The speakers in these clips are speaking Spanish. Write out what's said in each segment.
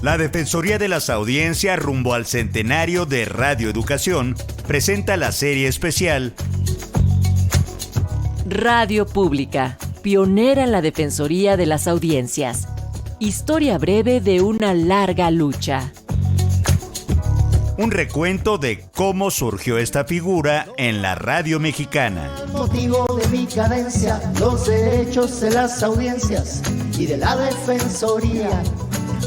La Defensoría de las Audiencias rumbo al centenario de Radio Educación presenta la serie especial Radio Pública, pionera en la Defensoría de las Audiencias. Historia breve de una larga lucha. Un recuento de cómo surgió esta figura en la radio mexicana. Motivo de mi cadencia, los derechos de las audiencias y de la Defensoría,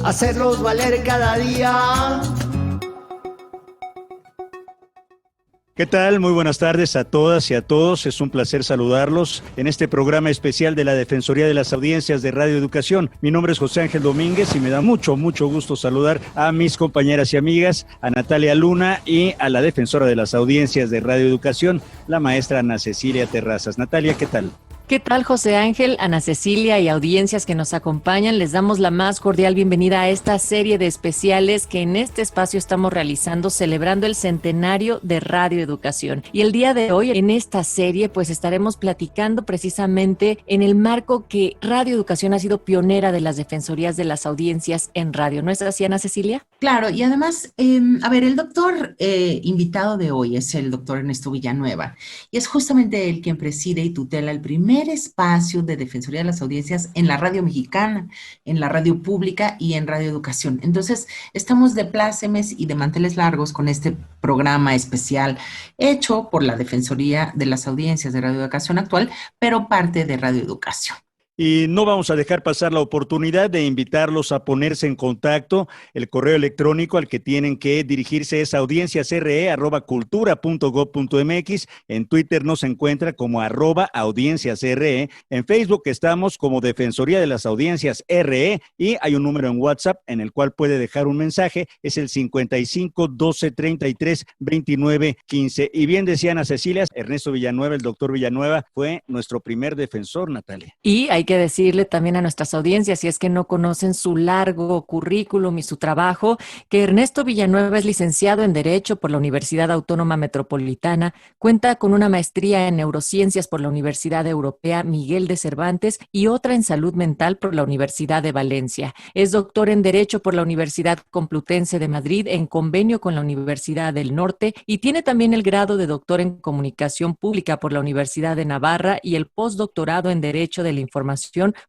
hacerlos valer cada día. ¿Qué tal? Muy buenas tardes a todas y a todos. Es un placer saludarlos en este programa especial de la Defensoría de las Audiencias de Radio Educación. Mi nombre es José Ángel Domínguez y me da mucho gusto saludar a mis compañeras y amigas, a Natalia Luna y a la Defensora de las Audiencias de Radio Educación, la maestra Ana Cecilia Terrazas. Natalia, ¿qué tal? ¿Qué tal, José Ángel, Ana Cecilia y audiencias que nos acompañan? Les damos la más cordial bienvenida a esta serie de especiales que en este espacio estamos realizando celebrando el centenario de Radio Educación. Y el día de hoy, en esta serie, pues estaremos platicando precisamente en el marco que Radio Educación ha sido pionera de las defensorías de las audiencias en radio. ¿No es así, Ana Cecilia? Claro, y además, el doctor invitado de hoy es el doctor Ernesto Villanueva, y es justamente él quien preside y tutela el primer espacio de Defensoría de las Audiencias en la radio mexicana, en la radio pública y en Radio Educación. Entonces, estamos de plácemes y de manteles largos con este programa especial hecho por la Defensoría de las Audiencias de Radio Educación actual, pero parte de Radio Educación. Y no vamos a dejar pasar la oportunidad de invitarlos a ponerse en contacto. El correo electrónico al que tienen que dirigirse es audienciasre@cultura.gov.mx. En Twitter nos encuentra como @audienciasre. En Facebook estamos como Defensoría de las Audiencias RE y hay un número en WhatsApp en el cual puede dejar un mensaje. Es el 55 12 33 29 15. Y bien decía Ana Cecilia, Ernesto Villanueva, el doctor Villanueva, fue nuestro primer defensor, Natalia. Y hay que decirle también a nuestras audiencias, si es que no conocen su largo currículum y su trabajo, que Ernesto Villanueva es licenciado en Derecho por la Universidad Autónoma Metropolitana, cuenta con una maestría en Neurociencias por la Universidad Europea Miguel de Cervantes y otra en Salud Mental por la Universidad de Valencia. Es doctor en Derecho por la Universidad Complutense de Madrid en convenio con la Universidad del Norte y tiene también el grado de doctor en Comunicación Pública por la Universidad de Navarra y el postdoctorado en Derecho de la Información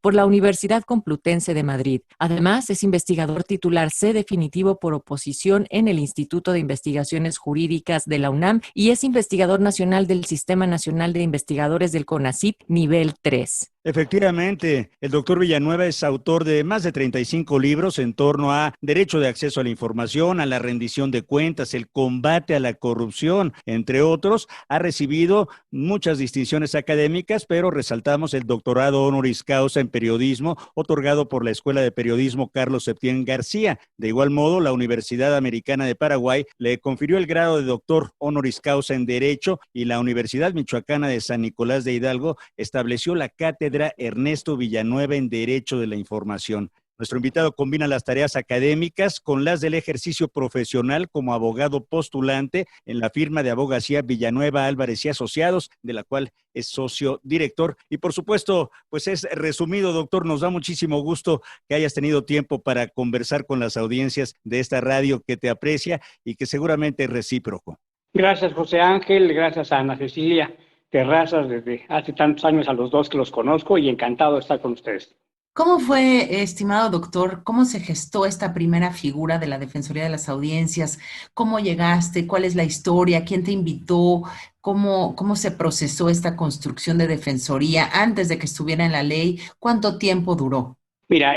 por la Universidad Complutense de Madrid. Además, es investigador titular C definitivo por oposición en el Instituto de Investigaciones Jurídicas de la UNAM y es investigador nacional del Sistema Nacional de Investigadores del CONACYT nivel 3. Efectivamente, el doctor Villanueva es autor de más de 35 libros en torno a derecho de acceso a la información, a la rendición de cuentas, el combate a la corrupción, entre otros. Ha recibido muchas distinciones académicas, pero resaltamos el doctorado honoris causa en periodismo, otorgado por la Escuela de Periodismo Carlos Septién García. De igual modo, la Universidad Americana de Paraguay le confirió el grado de doctor honoris causa en Derecho y la Universidad Michoacana de San Nicolás de Hidalgo estableció la cátedra Ernesto Villanueva en Derecho de la Información. Nuestro invitado combina las tareas académicas con las del ejercicio profesional como abogado postulante en la firma de abogacía Villanueva Álvarez y Asociados, de la cual es socio director. Y por supuesto, pues es resumido, doctor, nos da muchísimo gusto que hayas tenido tiempo para conversar con las audiencias de esta radio que te aprecia y que seguramente es recíproco. Gracias, José Ángel, gracias a Ana Cecilia Terrazas, desde hace tantos años a los dos que los conozco y encantado de estar con ustedes. ¿Cómo fue, estimado doctor, cómo se gestó esta primera figura de la Defensoría de las Audiencias? ¿Cómo llegaste? ¿Cuál es la historia? ¿Quién te invitó? ¿Cómo se procesó esta construcción de defensoría antes de que estuviera en la ley? ¿Cuánto tiempo duró? Mira,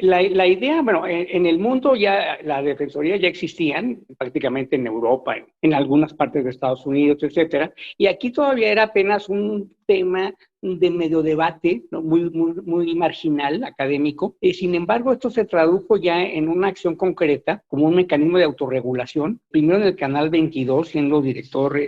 la idea, bueno, en el mundo ya la defensoría ya existían, prácticamente en Europa, en algunas partes de Estados Unidos, etcétera, y aquí todavía era apenas un tema de medio debate, ¿no? muy marginal, académico. Sin embargo, esto se tradujo ya en una acción concreta, como un mecanismo de autorregulación, primero en el Canal 22, siendo director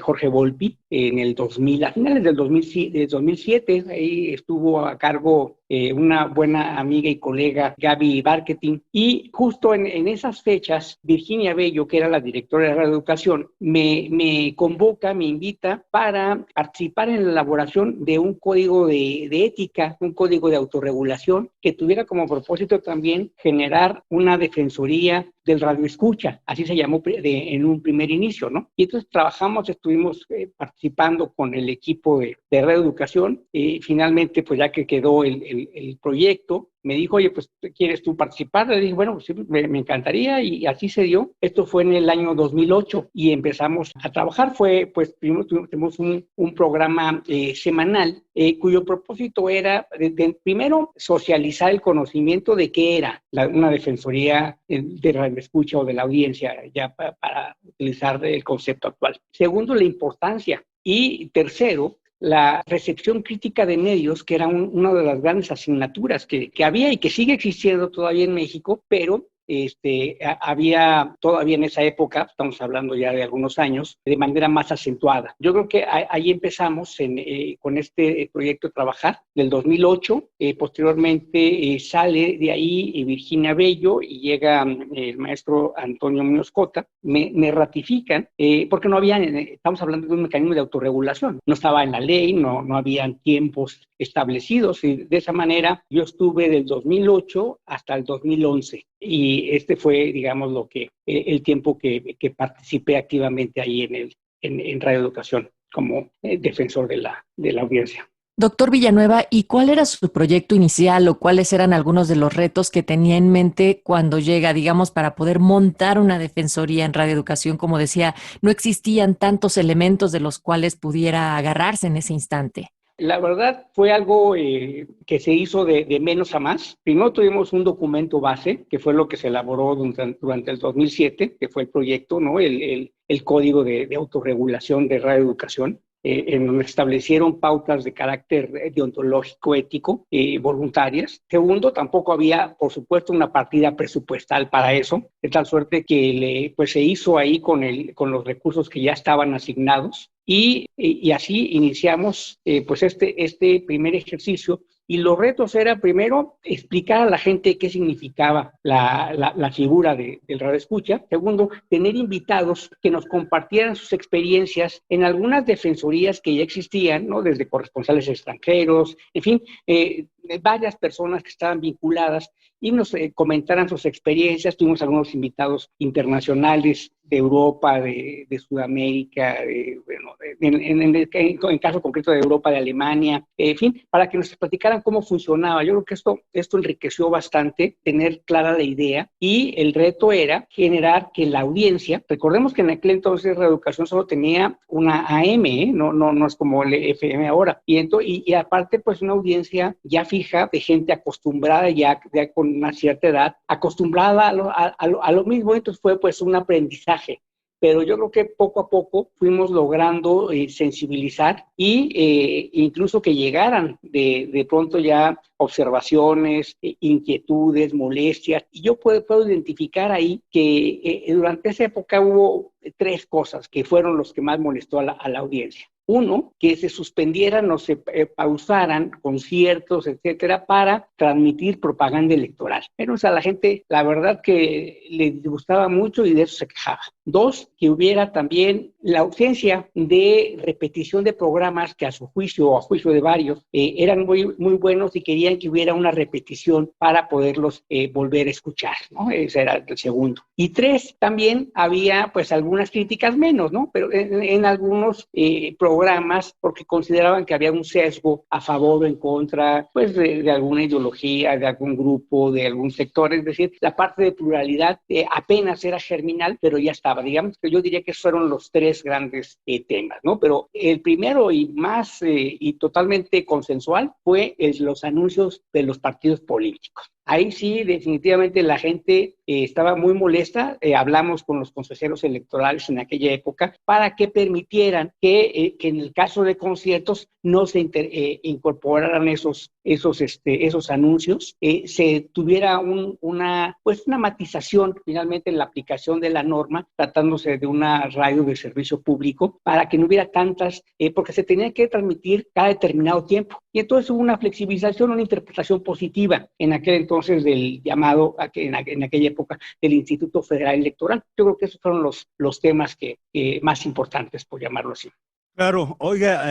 Jorge Volpi, en el 2000, a finales del 2007, ahí estuvo a cargo una buena amiga y colega, Gaby Barketing, y justo en esas fechas, Virginia Bello, que era la directora de Radio Educación, me convoca, me invita para participar en la elaboración de un código de ética, un código de autorregulación, que tuviera como propósito también generar una defensoría del radioescucha, así se llamó en un primer inicio, ¿no? Y entonces estuvimos participando con el equipo de Radio Educación, y finalmente, pues ya que quedó el proyecto, me dijo, oye, pues, ¿quieres tú participar? Le dije, bueno, sí, me encantaría, y así se dio. Esto fue en el año 2008 y empezamos a trabajar. Pues, primero tuvimos un programa semanal cuyo propósito era, primero, socializar el conocimiento de qué era una defensoría de radioescucha o de la audiencia, ya para utilizar el concepto actual. Segundo, la importancia. Y tercero, la recepción crítica de medios, que era una de las grandes asignaturas que había y que sigue existiendo todavía en México, pero había todavía en esa época, estamos hablando ya de algunos años, de manera más acentuada. Yo creo que ahí empezamos con este proyecto de trabajar del 2008. Posteriormente sale de ahí Virginia Bello y llega el maestro Antonio Muñoz Cota. Me ratifican, porque no había, estamos hablando de un mecanismo de autorregulación. No estaba en la ley, no habían tiempos establecidos, y de esa manera yo estuve del 2008 hasta el 2011. Y este fue, digamos, el tiempo que participé activamente ahí en Radio Educación como defensor de la audiencia. Doctor Villanueva, ¿y cuál era su proyecto inicial o cuáles eran algunos de los retos que tenía en mente cuando llega, digamos, para poder montar una defensoría en Radio Educación? Como decía, no existían tantos elementos de los cuales pudiera agarrarse en ese instante. La verdad fue algo que se hizo de menos a más. Primero tuvimos un documento base, que fue lo que se elaboró durante el 2007, que fue el proyecto, ¿no? El Código de Autorregulación de Radio Educación, en donde establecieron pautas de carácter deontológico, ético, voluntarias. Segundo, tampoco había, por supuesto, una partida presupuestal para eso, de tal suerte que pues se hizo ahí con los recursos que ya estaban asignados. Y así iniciamos pues este primer ejercicio. Y los retos era, primero, explicar a la gente qué significaba la figura del radioescucha. Segundo, tener invitados que nos compartieran sus experiencias en algunas defensorías que ya existían, ¿no? Desde corresponsales extranjeros, en fin, varias personas que estaban vinculadas, y nos comentaran sus experiencias. Tuvimos algunos invitados internacionales de Europa, de Sudamérica, en el caso concreto de Europa, de Alemania, en fin, para que nos platicaran cómo funcionaba. Yo creo que esto enriqueció bastante, tener clara la idea, y el reto era generar que la audiencia, recordemos que en aquel entonces Radio Educación solo tenía una AM, no es como el FM ahora, y aparte pues una audiencia ya fija, de gente acostumbrada ya con una cierta edad, acostumbrada a lo mismo. Entonces fue pues un aprendizaje. Pero yo creo que poco a poco fuimos logrando sensibilizar, y incluso que llegaran de pronto ya observaciones, inquietudes, molestias. Y yo puedo identificar ahí que durante esa época hubo 3 cosas que fueron los que más molestó a la audiencia. Uno, que se suspendieran o se pausaran conciertos, etcétera, para transmitir propaganda electoral. Pero a la gente, la verdad que le gustaba mucho y de eso se quejaba. 2, que hubiera también la ausencia de repetición de programas que a su juicio o a juicio de varios eran muy, muy buenos, y querían que hubiera una repetición para poderlos volver a escuchar, ¿no? Ese era el segundo. Y 3, también había pues algunas críticas menos, ¿no? Pero en algunos programas, porque consideraban que había un sesgo a favor o en contra pues de alguna ideología, de algún grupo, de algún sector. Es decir, la parte de pluralidad apenas era germinal, pero ya estaba. Digamos que yo diría que fueron los 3 grandes temas, ¿no? Pero el primero y más y totalmente consensual fue los anuncios de los partidos políticos. Ahí sí, definitivamente la gente estaba muy molesta. Hablamos con los consejeros electorales en aquella época para que permitieran que en el caso de conciertos no se incorporaran esos anuncios, se tuviera una matización finalmente en la aplicación de la norma, tratándose de una radio de servicio público, para que no hubiera tantas, porque se tenía que transmitir cada determinado tiempo. Y entonces hubo una flexibilización, una interpretación positiva en aquel entonces del llamado, en aquella época, del Instituto Federal Electoral. Yo creo que esos fueron los temas más importantes, por llamarlo así. Claro, oiga,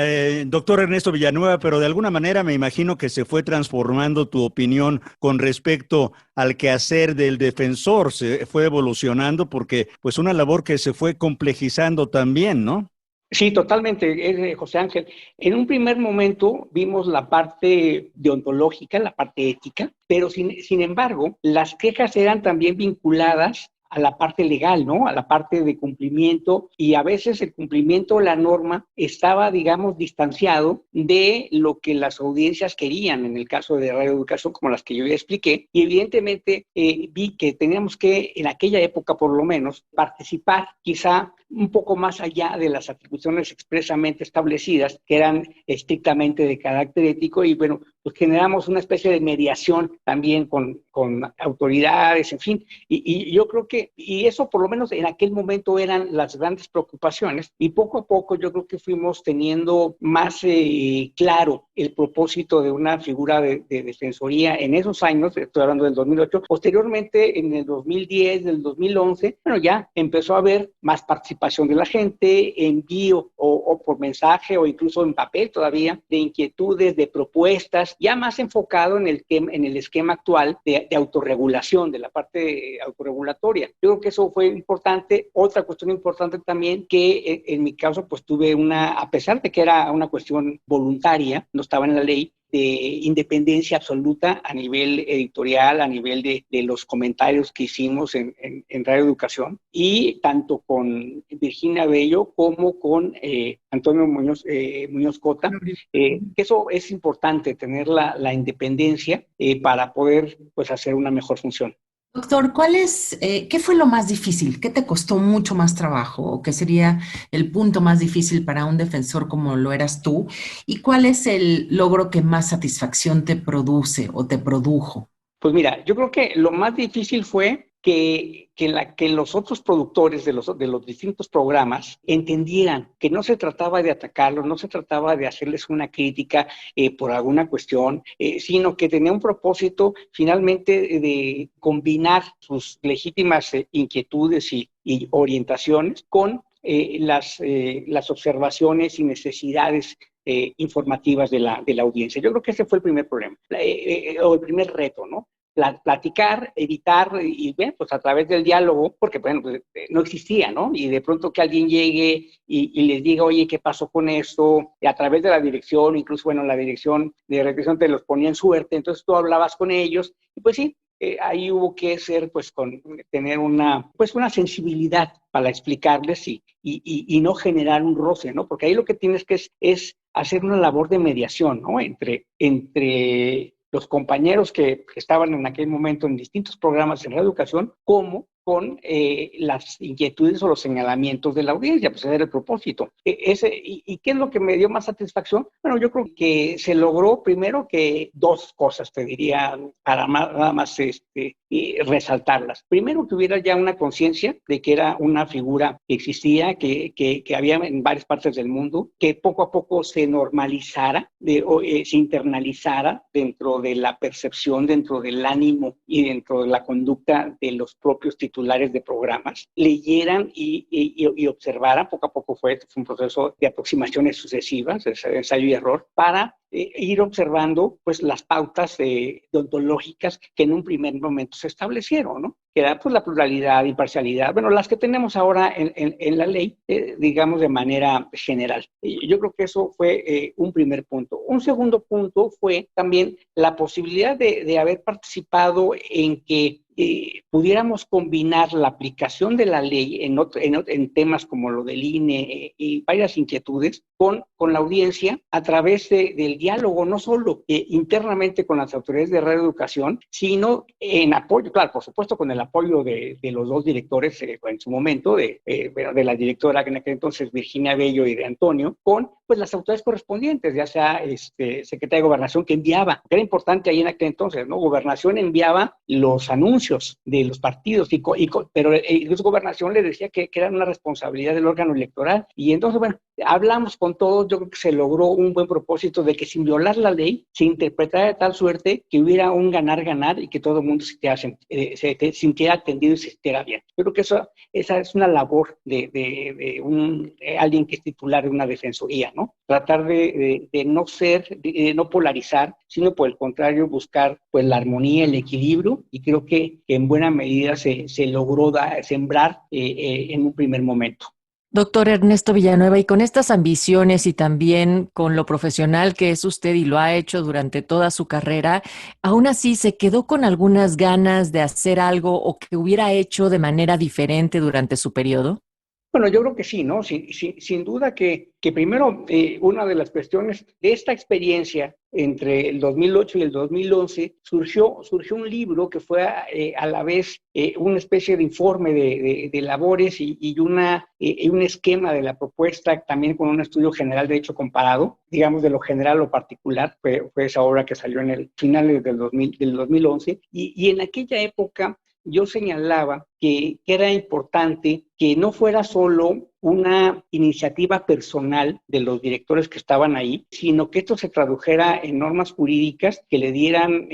doctor Ernesto Villanueva, pero de alguna manera me imagino que se fue transformando tu opinión con respecto al quehacer del defensor, se fue evolucionando porque pues una labor que se fue complejizando también, ¿no? Sí, totalmente, José Ángel. En un primer momento vimos la parte deontológica, la parte ética, pero sin embargo, las quejas eran también vinculadas a la parte legal, ¿no? A la parte de cumplimiento, y a veces el cumplimiento de la norma estaba, digamos, distanciado de lo que las audiencias querían, en el caso de Radio Educación, como las que yo ya expliqué, y evidentemente vi que teníamos que, en aquella época por lo menos, participar quizá un poco más allá de las atribuciones expresamente establecidas, que eran estrictamente de carácter ético, y bueno, pues generamos una especie de mediación también con autoridades, en fin, y yo creo que, y eso por lo menos en aquel momento eran las grandes preocupaciones, y poco a poco yo creo que fuimos teniendo más claro el propósito de una figura de defensoría en esos años, estoy hablando del 2008, posteriormente en el 2010, del 2011, bueno, ya empezó a haber más participación de la gente, envío o por mensaje o incluso en papel todavía, de inquietudes, de propuestas, ya más enfocado en el esquema actual de autorregulación, de la parte autorregulatoria. Yo creo que eso fue importante. Otra cuestión importante también, que en mi caso pues tuve a pesar de que era una cuestión voluntaria, no estaba en la ley, de independencia absoluta a nivel editorial, a nivel de los comentarios que hicimos en Radio Educación, y tanto con Virginia Bello como con Antonio Muñoz Cota, que eso es importante, tener la independencia para poder pues hacer una mejor función. Doctor, ¿qué fue lo más difícil? ¿Qué te costó mucho más trabajo? ¿O qué sería el punto más difícil para un defensor como lo eras tú? ¿Y cuál es el logro que más satisfacción te produce o te produjo? Pues mira, yo creo que lo más difícil fue que los otros productores de los distintos programas entendieran que no se trataba de atacarlos, no se trataba de hacerles una crítica por alguna cuestión, sino que tenía un propósito finalmente de combinar sus legítimas inquietudes y orientaciones con las observaciones y necesidades informativas de la audiencia. Yo creo que ese fue el primer problema, o el primer reto, ¿no? Platicar, evitar, y bueno, pues a través del diálogo, porque bueno, pues, no existía, ¿no? Y de pronto que alguien llegue y les diga, oye, ¿qué pasó con esto? Y a través de la dirección, incluso, bueno, la dirección de represión te los ponía en suerte, entonces tú hablabas con ellos, y pues sí, ahí hubo que ser, pues, tener una sensibilidad para explicarles y no generar un roce, ¿no? Porque ahí lo que tienes que es hacer una labor de mediación, ¿no? Entre los compañeros que estaban en aquel momento en distintos programas en Radio Educación, como con las inquietudes o los señalamientos de la audiencia, pues ese era el propósito. ¿Y qué es lo que me dio más satisfacción? Bueno, yo creo que se logró primero que dos cosas, te diría, para nada más resaltarlas. Primero, que hubiera ya una conciencia de que era una figura que existía, que había en varias partes del mundo, que poco a poco se normalizara, se internalizara dentro de la percepción, dentro del ánimo y dentro de la conducta de los propios titulares de programas, leyeran y observaran. Poco a poco fue un proceso de aproximaciones sucesivas, de ensayo y error, para ir observando pues las pautas deontológicas que en un primer momento se establecieron, ¿no? Que era pues la pluralidad, imparcialidad, bueno, las que tenemos ahora en la ley, digamos de manera general. Yo creo que eso fue un primer punto. Un segundo punto fue también la posibilidad de haber participado en que pudiéramos combinar la aplicación de la ley en temas como lo del INE y varias inquietudes con la audiencia a través del diálogo, no solo internamente con las autoridades de radioeducación, sino en apoyo, claro, por supuesto, con el apoyo de los dos directores en su momento, de la directora en aquel entonces, Virginia Bello, y de Antonio, con pues las autoridades correspondientes, ya sea Secretaría de Gobernación, que enviaba, que era importante ahí en aquel entonces, ¿no? Gobernación enviaba los anuncios de los partidos, pero incluso Gobernación le decía que era una responsabilidad del órgano electoral. Y entonces, bueno, hablamos con todos, yo creo que se logró un buen propósito de que sin violar la ley se interpretara de tal suerte que hubiera un ganar-ganar y que todo el mundo se sintiera atendido y se sintiera bien. Yo creo que esa es una labor de alguien que es titular de una defensoría, ¿no? Tratar de no polarizar, sino por el contrario buscar pues la armonía, el equilibrio, y creo que en buena medida se logró sembrar en un primer momento. Doctor Ernesto Villanueva, y con estas ambiciones y también con lo profesional que es usted y lo ha hecho durante toda su carrera, ¿aún así se quedó con algunas ganas de hacer algo o que hubiera hecho de manera diferente durante su periodo? Bueno, yo creo que sí, ¿no? Sin duda que primero una de las cuestiones de esta experiencia entre el 2008 y el 2011 surgió un libro que fue a la vez una especie de informe de labores y un esquema de la propuesta, también con un estudio general de hecho comparado, digamos de lo general a lo particular, fue esa obra que salió en el finales del 2011, y en aquella época yo señalaba que era importante que no fuera solo una iniciativa personal de los directores que estaban ahí, sino que esto se tradujera en normas jurídicas que le dieran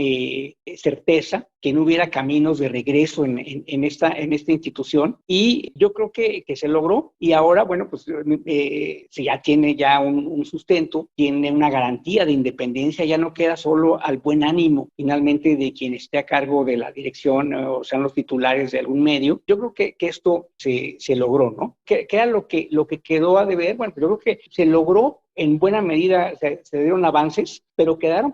certeza, que no hubiera caminos de regreso en esta institución. Y yo creo que se logró, y ahora, bueno, pues ya tiene ya un sustento, tiene una garantía de independencia, ya no queda solo al buen ánimo finalmente de quien esté a cargo de la dirección o sean los titulares de algún medio. Yo creo que esto se logró, ¿no? ¿Qué era lo que quedó a deber? Bueno, yo creo que se logró en buena medida, se dieron avances, pero quedaron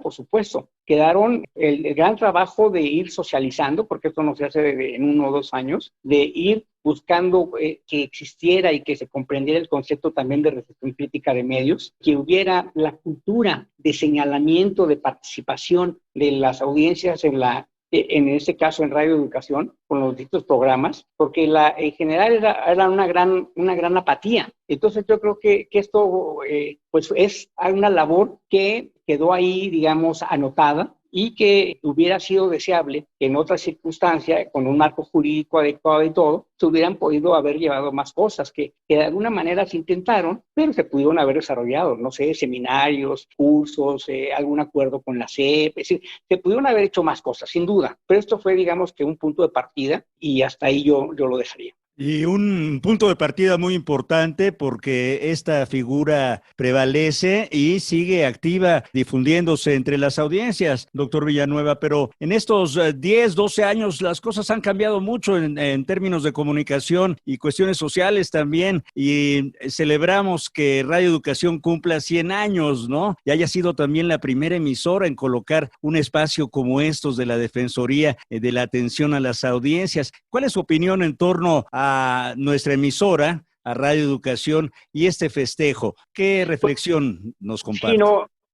el gran trabajo de ir socializando, porque esto no se hace en 1 o 2 años, de ir buscando que existiera y que se comprendiera el concepto también de recepción crítica de medios, que hubiera la cultura de señalamiento, de participación de las audiencias en este caso en radioeducación, con los distintos programas, porque en general era una gran apatía. Entonces yo creo que esto pues es una labor que quedó ahí, digamos, anotada, y que hubiera sido deseable que en otras circunstancias, con un marco jurídico adecuado y todo, se hubieran podido haber llevado más cosas que de alguna manera se intentaron, pero se pudieron haber desarrollado, no sé, seminarios, cursos, algún acuerdo con la CEP, es decir, se pudieron haber hecho más cosas, sin duda, pero esto fue, digamos, que un punto de partida, y hasta ahí yo lo dejaría. Y un punto de partida muy importante, porque esta figura prevalece y sigue activa, difundiéndose entre las audiencias, doctor Villanueva, pero en estos 10, 12 años las cosas han cambiado mucho en términos de comunicación y cuestiones sociales también, y celebramos que Radio Educación cumpla 100 años, ¿no? Y haya sido también la primera emisora en colocar un espacio como estos de la Defensoría de la atención a las audiencias. ¿Cuál es su opinión en torno a nuestra emisora, a Radio Educación, y este festejo? ¿Qué reflexión nos comparte?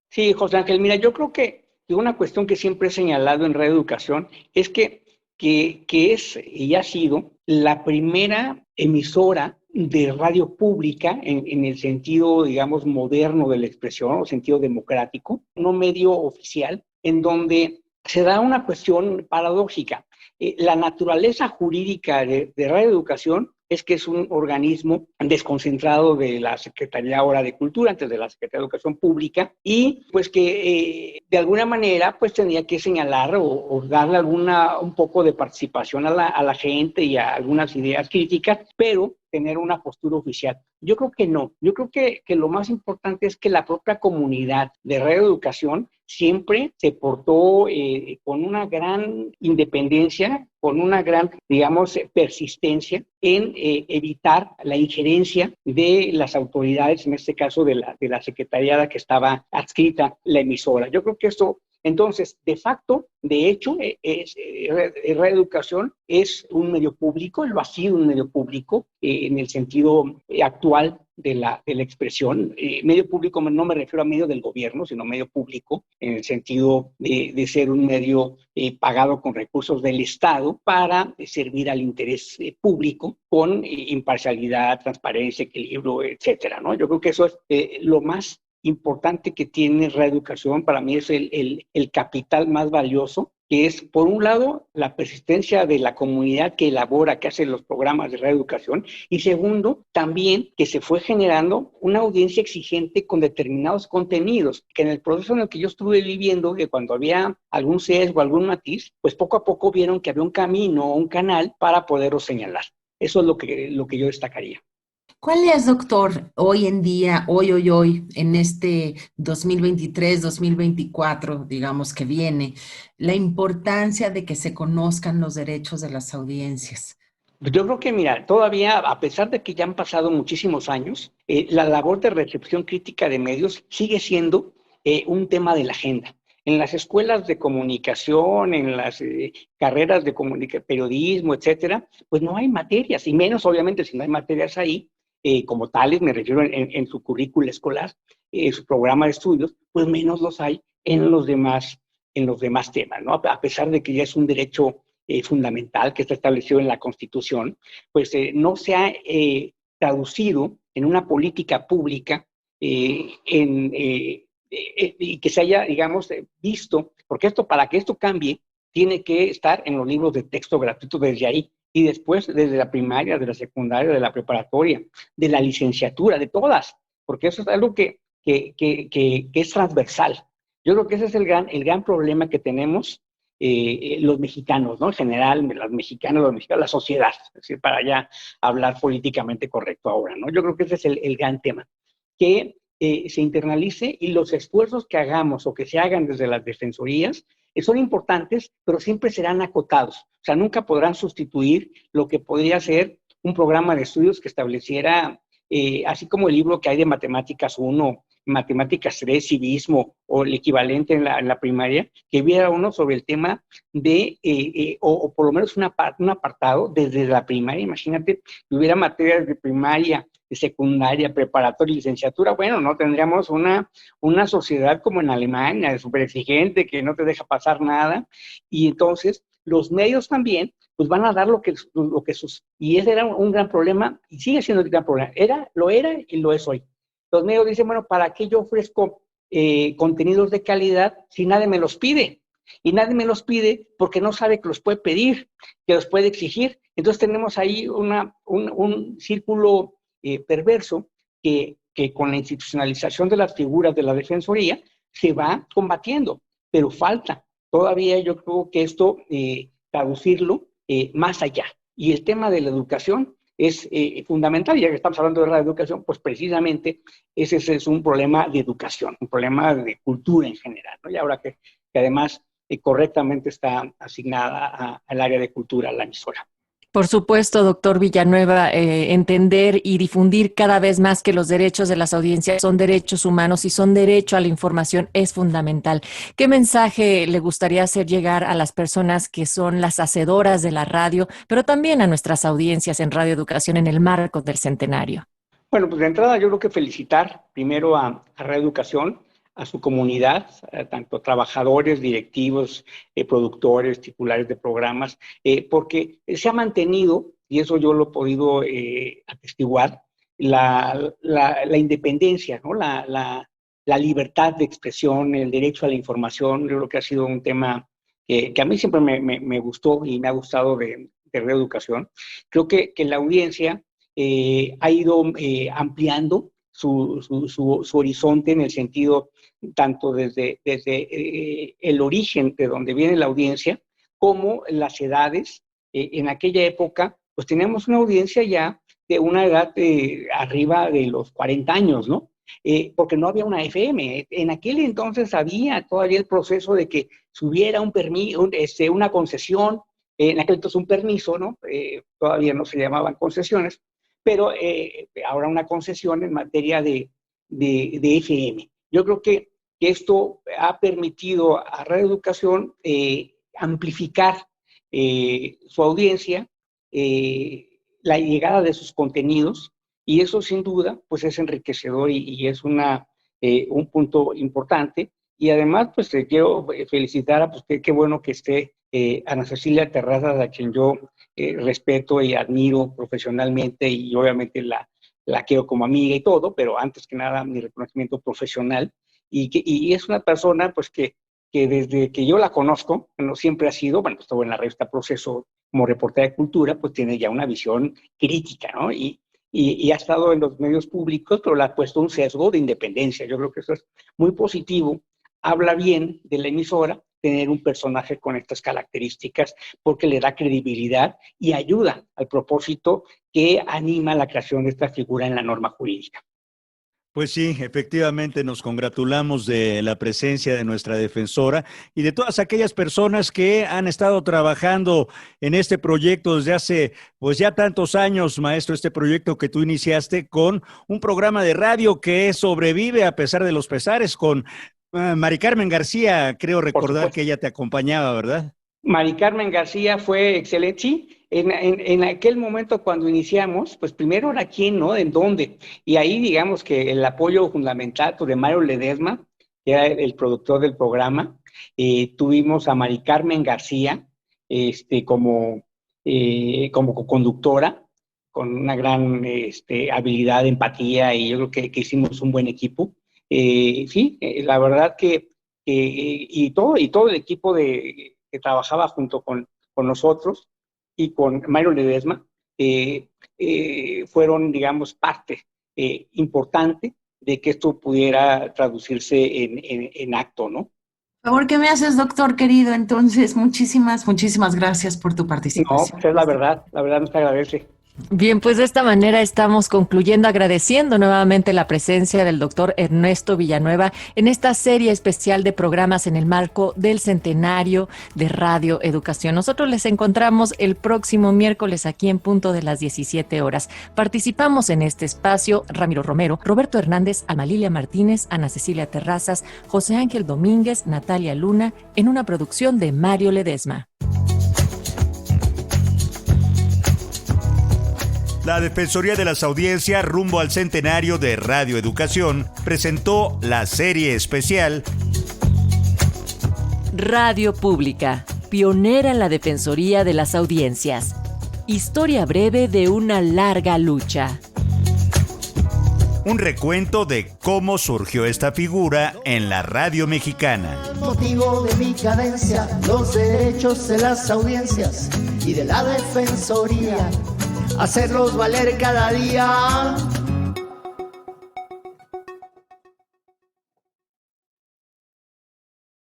Sí, José Ángel, mira, yo creo que una cuestión que siempre he señalado en Radio Educación es que es y ha sido la primera emisora de radio pública en el sentido, digamos, moderno de la expresión, o sentido democrático, no medio oficial, en donde se da una cuestión paradójica. La naturaleza jurídica de Radio Educación es que es un organismo desconcentrado de la Secretaría ahora de Cultura, antes de la Secretaría de Educación Pública, y pues que de alguna manera pues tenía que señalar o darle un poco de participación a la gente y a algunas ideas críticas, pero tener una postura oficial. Yo creo que no. Yo creo que lo más importante es que la propia comunidad de Radio Educación siempre se portó con una gran independencia, con una gran, digamos, persistencia en evitar la injerencia de las autoridades, en este caso de la secretariada que estaba adscrita la emisora. Yo creo que esto, entonces, de facto, de hecho, Radio Educación es un medio público, lo ha sido un medio público en el sentido actual de la expresión. Medio público no me refiero a medio del gobierno, sino medio público, en el sentido de ser un medio pagado con recursos del Estado para servir al interés público con imparcialidad, transparencia, equilibrio, etcétera, ¿no? Yo creo que eso es lo más importante que tiene Reeducación. Para mí es el capital más valioso, que es, por un lado, la persistencia de la comunidad que elabora, que hace los programas de reeducación, y segundo, también que se fue generando una audiencia exigente con determinados contenidos, que en el proceso en el que yo estuve viviendo, que cuando había algún sesgo, algún matiz, pues poco a poco vieron que había un camino, un canal para poderlo señalar. Eso es lo que yo destacaría. ¿Cuál es, doctor, hoy en día, hoy, en este 2023, 2024, digamos que viene, la importancia de que se conozcan los derechos de las audiencias? Yo creo que, mira, todavía, a pesar de que ya han pasado muchísimos años, la labor de recepción crítica de medios sigue siendo un tema de la agenda. En las escuelas de comunicación, en las carreras de periodismo, etcétera, pues no hay materias, y menos obviamente si no hay materias ahí, como tales, me refiero en su currícula escolar, su programa de estudios, pues menos los hay en los demás temas, ¿no? A pesar de que ya es un derecho fundamental que está establecido en la Constitución, pues no se ha traducido en una política pública y que se haya, digamos, visto, porque para que esto cambie, tiene que estar en los libros de texto gratuitos desde ahí. Y después desde la primaria, de la secundaria, de la preparatoria, de la licenciatura, de todas, porque eso es algo que es transversal. Yo creo que ese es el gran problema que tenemos los mexicanos, ¿no? En general, los mexicanos, la sociedad, es decir, para ya hablar políticamente correcto ahora, ¿no? Yo creo que ese es el gran tema, que se internalice y los esfuerzos que hagamos o que se hagan desde las defensorías son importantes, pero siempre serán acotados. O sea, nunca podrán sustituir lo que podría ser un programa de estudios que estableciera, así como el libro que hay de Matemáticas 1, Matemáticas 3, Civismo, o el equivalente en la primaria, que hubiera uno sobre el tema de, o por lo menos un apartado desde la primaria. Imagínate, que hubiera materias de primaria, de secundaria, preparatoria y licenciatura. Bueno, no tendríamos una sociedad como en Alemania, súper exigente, que no te deja pasar nada. Y entonces los medios también pues van a dar lo que y ese era un gran problema y sigue siendo un gran problema. Lo era y lo es hoy. Los medios dicen, bueno, ¿para qué yo ofrezco contenidos de calidad si nadie me los pide? Y nadie me los pide porque no sabe que los puede pedir, que los puede exigir. Entonces tenemos ahí un círculo perverso que con la institucionalización de las figuras de la Defensoría se va combatiendo, pero falta todavía, yo creo que esto traducirlo más allá. Y el tema de la educación es fundamental. Ya que estamos hablando de la educación, pues precisamente ese es un problema de educación, un problema de cultura en general, ¿no? Y ahora que además correctamente está asignada al área de cultura, la emisora. Por supuesto, doctor Villanueva, entender y difundir cada vez más que los derechos de las audiencias son derechos humanos y son derecho a la información es fundamental. ¿Qué mensaje le gustaría hacer llegar a las personas que son las hacedoras de la radio, pero también a nuestras audiencias en Radio Educación en el marco del centenario? Bueno, pues de entrada yo creo que felicitar primero a Radio Educación, a su comunidad, tanto trabajadores, directivos, productores, titulares de programas, porque se ha mantenido, y eso yo lo he podido atestiguar, la independencia, ¿no? La libertad de expresión, el derecho a la información. Yo creo que ha sido un tema que a mí siempre me gustó y me ha gustado de Reeducación. Creo que la audiencia ha ido ampliando su horizonte en el sentido tanto desde el origen de donde viene la audiencia, como las edades. En aquella época, pues teníamos una audiencia ya de una edad arriba de los 40 años, ¿no? Porque no había una FM. En aquel entonces había todavía el proceso de que si hubiera un permiso, una concesión, en aquel entonces un permiso, ¿no? Todavía no se llamaban concesiones, pero ahora una concesión en materia de FM. Yo creo que esto ha permitido a Radio Educación amplificar su audiencia, la llegada de sus contenidos, Y eso sin duda pues es enriquecedor y es un punto importante. Y además pues quiero felicitar a pues, qué bueno que esté Ana Cecilia Terrazas, a quien yo respeto y admiro profesionalmente y obviamente la quiero como amiga y todo, pero antes que nada mi reconocimiento profesional. Y es una persona pues que desde que yo la conozco, bueno, siempre ha sido, bueno, estuvo en la revista Proceso como reportera de cultura, pues tiene ya una visión crítica, ¿no? Y ha estado en los medios públicos, pero le ha puesto un sesgo de independencia. Yo creo que eso es muy positivo. Habla bien de la emisora tener un personaje con estas características porque le da credibilidad y ayuda al propósito que anima la creación de esta figura en la norma jurídica. Pues sí, efectivamente nos congratulamos de la presencia de nuestra defensora y de todas aquellas personas que han estado trabajando en este proyecto desde hace pues ya tantos años, maestro, este proyecto que tú iniciaste con un programa de radio que sobrevive a pesar de los pesares con Mari Carmen García, creo recordar que ella te acompañaba, ¿verdad? Mari Carmen García fue excelente, sí. En aquel momento cuando iniciamos, pues primero era quién, ¿no? ¿En dónde? Y ahí digamos que el apoyo fundamental de Mario Ledesma, que era el productor del programa, tuvimos a Mari Carmen García como co-conductora, con una gran habilidad, empatía, y yo creo que hicimos un buen equipo. Sí, la verdad que y todo el equipo que trabajaba junto con nosotros y con Mario Ledesma fueron, digamos, parte importante de que esto pudiera traducirse en acto, ¿no? Por favor, ¿qué me haces, doctor querido? Entonces, muchísimas gracias por tu participación. No, pues es la verdad no te agradece. Bien, pues de esta manera estamos concluyendo agradeciendo nuevamente la presencia del doctor Ernesto Villanueva en esta serie especial de programas en el marco del centenario de Radio Educación. Nosotros les encontramos el próximo miércoles aquí en punto de las 17 horas. Participamos en este espacio Ramiro Romero, Roberto Hernández, Alma Lilia Martínez, Ana Cecilia Terrazas, José Ángel Domínguez, Natalia Luna, en una producción de Mario Ledesma. La Defensoría de las Audiencias, rumbo al centenario de Radio Educación, presentó la serie especial Radio Pública, pionera en la Defensoría de las Audiencias. Historia breve de una larga lucha. Un recuento de cómo surgió esta figura en la radio mexicana. Motivo de mi cadencia, los derechos de las audiencias y de la Defensoría, hacerlos valer cada día.